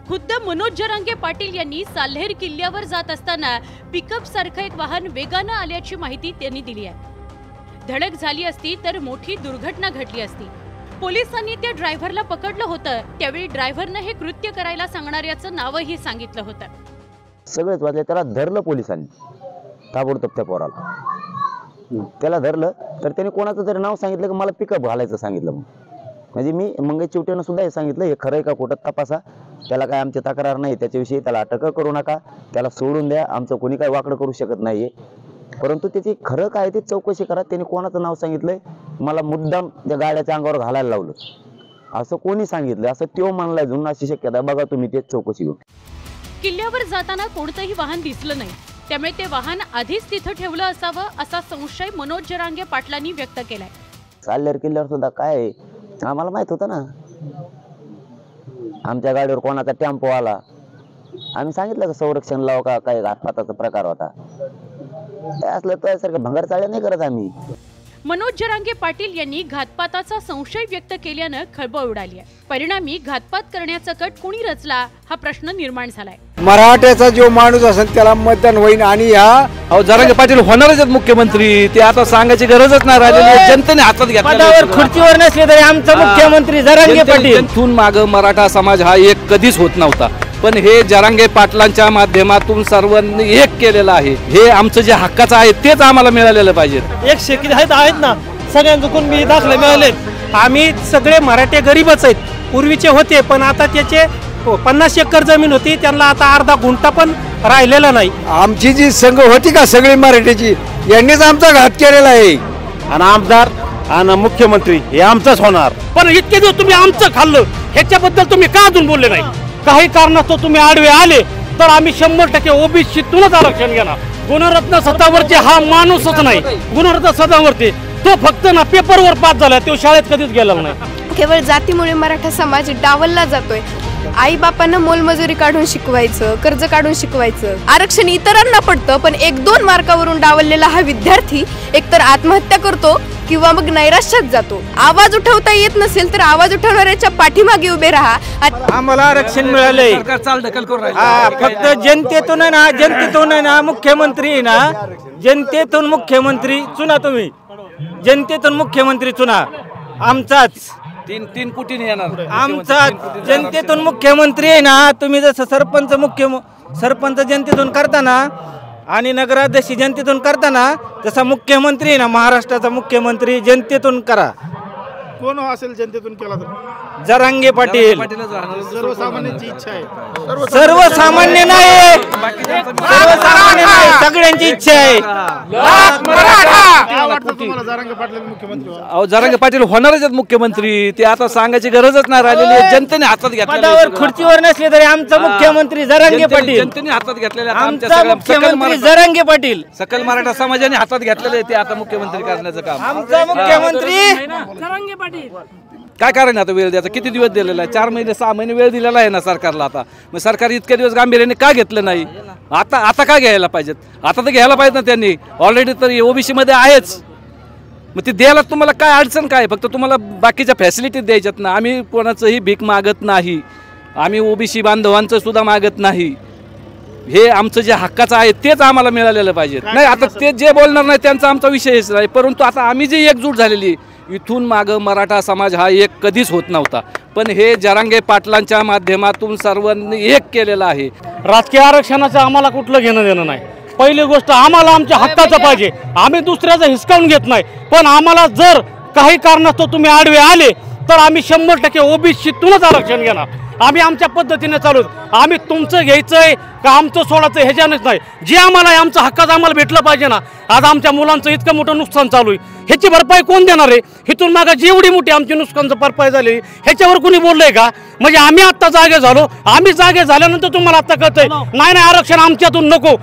खुद्द मनोज जरांगे पाटील यांनी साल्हेर किल्ल्यावर जात असताना पिकअप सारखं एक वाहन वेगानं आल्याची माहिती त्यांनी दिली आहे। धडक झाली असती तर मोठी दुर्घटना घडली असती। पोलिसांनी त्या ड्रायव्हरला पकडलं होतं, त्यावेळी ड्रायव्हरनं हे कृत्य करायला सांगणाऱ्याचं नावही सांगितलं होतं। सगळेच वाजले, त्याला धरलं पोलिसांनी ताबडतोब त्या पोराला। त्याला धरलं तर त्याने कोणाचं तरी नाव सांगितलं की मला पिकअप घालायचं सांगितलं। म्हणजे मी मंगेश चिवटेनं सुद्धा हे सांगितलं, हे खरं आहे का खोटं तपासा, त्याला काय आमची तक्रार नाही, त्याच्याविषयी त्याला अटक करू नका, त्याला सोडून द्या, आमचं कोणी काय वाकडं करू शकत नाहीये, परंतु त्याची खरं काय ते चौकशी करा। त्याने कोणाचं नाव सांगितलंय, मला मुद्दाम त्या गाड्याच्या अंगावर घालायला लावलं असं कोणी सांगितलं, असं तो म्हणलाय जुन, अशी शक्यता बघा तुम्ही, तेच चौकशी घेऊन। किल्ल्यावर जाताना कोणतंही वाहन दिसलं नाही, त्यामुळे ते वाहन आधीच तिथं ठेवलं असावं असा संशय मनोज जरांगे पाटलांनी व्यक्त केलाय। साल्हेर किल्ल्यावर सुद्धा काय आम्हाला माहित होतं ना, आमच्या गाडीवर कोणाचा टेम्पो आला, आम्ही सांगितलं का संरक्षण लाव का, काय घातपाताचा प्रकार होता, असलं त्यासारखं भंगार चाळे नाही करत आम्ही। मनोज जरांगे पाटील यांनी घातपाताचा संशय व्यक्त केल्यानं खळबळ उडाली आहे। परिणामी घातपात करण्याचा कट कोणी रचला हा प्रश्न निर्माण झालाय। मराठ्याचा जो माणूस असेल त्याला मतदान होईल आणि ह्या जरांगे पाटील होणारच आहेत मुख्यमंत्री, ते आता सांगायची गरजच नाही राहिलेली आहे। जनतेने हातात घेतला, पदावर खुर्चीवर नसले तरी आमचा मुख्यमंत्री जरांगे पाटील। इथून माग मराठा समाज हा एक कधीच होत नव्हता, पण हे जरांगे पाटलांच्या माध्यमातून सर्वांनी एक केलेलं आहे। हे आमचं जे हक्काचं आहे तेच आम्हाला मिळालेलं पाहिजे। एक शेती आहेत ना, सगळ्यांचं कुणबी दाखले मिळाले। आम्ही सगळे मराठे गरीबच आहेत, पूर्वीचे होते, पण आता त्याचे 50 एकर जमीन होती, त्यांना आता अर्धा गुंठा पण राहिलेला नाही। आमची जी संघ होती का सगळी मराठीची, यांनीच आमचा घात केलेला आहे। आणि आमदार आणि मुख्यमंत्री हे आमचंच होणार। पण इतके दिवस तुम्ही आमचं खाल्लं, ह्याच्याबद्दल तुम्ही का अजून बोलले नाही? काही कारणास्तव तुम्ही आडवे आले तर आम्ही 100% ओबीसीतूनच आरक्षण घेणार। गुणरत्न सत्तावरती हा माणूसच नाही, गुणरत्न सत्तावरती तो फक्त ना पेपरवर पास झाला, तो शाळेत कधीच गेला नाही। केवळ जातीमुळे मराठा समाज डावलला जातोय। आई बापांना मोलमजुरी काढून शिकवायचं, कर्ज काढून शिकवायचं, आरक्षण इतरांना पडतं, पण 1-2 मार्कावरून डावललेला हा विद्यार्थी एकतर आत्महत्या करतो किंवा मग नैराश्यात जातो। आवाज उठवता येत नसेल तर आवाज उठवणाऱ्याच्या पाठीमागे उभे राहा। आम्हाला आरक्षण मिळालंय, फक्त जनतेतून ना, जनतेतून ना मुख्यमंत्री ना, जनतेतून मुख्यमंत्री चुना, तुम्ही जनतेतून मुख्यमंत्री चुना, आमचाच 3 कोटीने येणार, आमचा जनतेतून मुख्यमंत्री आहे ना। तुम्ही जसं सरपंच जनतेतून करताना आणि नगराध्यक्ष जनतेतून करताना, तसा मुख्यमंत्री आहे ना, महाराष्ट्राचा मुख्यमंत्री जनतेतून करा। कोण असेल जनतेतून केला तर? जरांगे पाटील। सर्वसामान्यांची इच्छा आहे, सर्वसामान्य नाही, सर्वसामान्य नाही, सगळ्यांची इच्छा आहे। काय वाटतं तुम्हाला जरांगे पाटील मुख्यमंत्री व्हावं? जरांगे पाटील होणारच आहेत मुख्यमंत्री, ते आता सांगायची गरजच नाही राहिलेली आहे। जनतेने हातात घेतला, पदावर खुर्चीवर नसले तरी आमचा मुख्यमंत्री जरांगे पाटील, जनतेने हातात घेतलेले आमचा मुख्यमंत्री जरांगे पाटील, सकल मराठा समाजाने हातात घेतलेले ते आता मुख्यमंत्री करण्याचं काम। आमचा मुख्यमंत्री जरांगे पाटील। काय कारण आता वेळ द्यायचा, किती दिवस दिलेला आहे? 4 महिने 6 महिने वेळ दिलेला आहे ना सरकारला। आता मग सरकार इतके दिवस गांभीर्याने का घेतलं नाही? आता का घ्यायला पाहिजेत? आता तर घ्यायला पाहिजे ना त्यांनी, ऑलरेडी तर ओबीसी मध्ये आहेच, मग ते द्यायला तुम्हाला काय अडचण काय? फक्त तुम्हाला बाकीच्या फॅसिलिटी द्यायच्यात ना। आम्ही कोणाचंही भीक मागत नाही, आम्ही ओबीसी बांधवांचं सुद्धा मागत नाही। हे आमचं जे हक्काचं आहे तेच आम्हाला मिळालेलं पाहिजे। नाही आता ते जे बोलणार नाही त्यांचा आमचा विषयच नाही, परंतु आता आम्ही जी एकजूट झालेली, इथून माग मराठा समाज हा एक कधीच होत नव्हता, पण हे जरांगे पाटलांच्या माध्यमातून सर्वांनी एक केलेलं आहे। राजकीय आरक्षणाचं आम्हाला कुठलं घेणं देणं नाही। पहिली गोष्ट आम्हाला आमच्या हक्काचं पाहिजे, आम्ही दुसऱ्याचं हिसकावून घेत नाही, पण आम्हाला जर काही कारणास्तव तुम्ही आडवे आले तर आम्ही 100% ओबीसीतूनच आरक्षण घेणार। आम्ही आमच्या पद्धतीने चालू, आम्ही तुमचं घ्यायचंय का आमचं सोडायचं ह्याच्यानेच नाही, जे आम्हाला आहे आमचं हक्काचं आम्हाला भेटलं पाहिजे ना। आज आमच्या मुलांचं इतकं मोठं नुकसान चालू आहे, ह्याची भरपाई कोण देणार आहे? इथून मागा जेवढी मोठी आमची नुकसानचं भरपाई झाली ह्याच्यावर कोणी बोललंय का? म्हणजे आम्ही आता जागे झालो, आम्ही जागे झाल्यानंतर तुम्हाला आता कळतंय नाही आरक्षण आमच्यातून नको,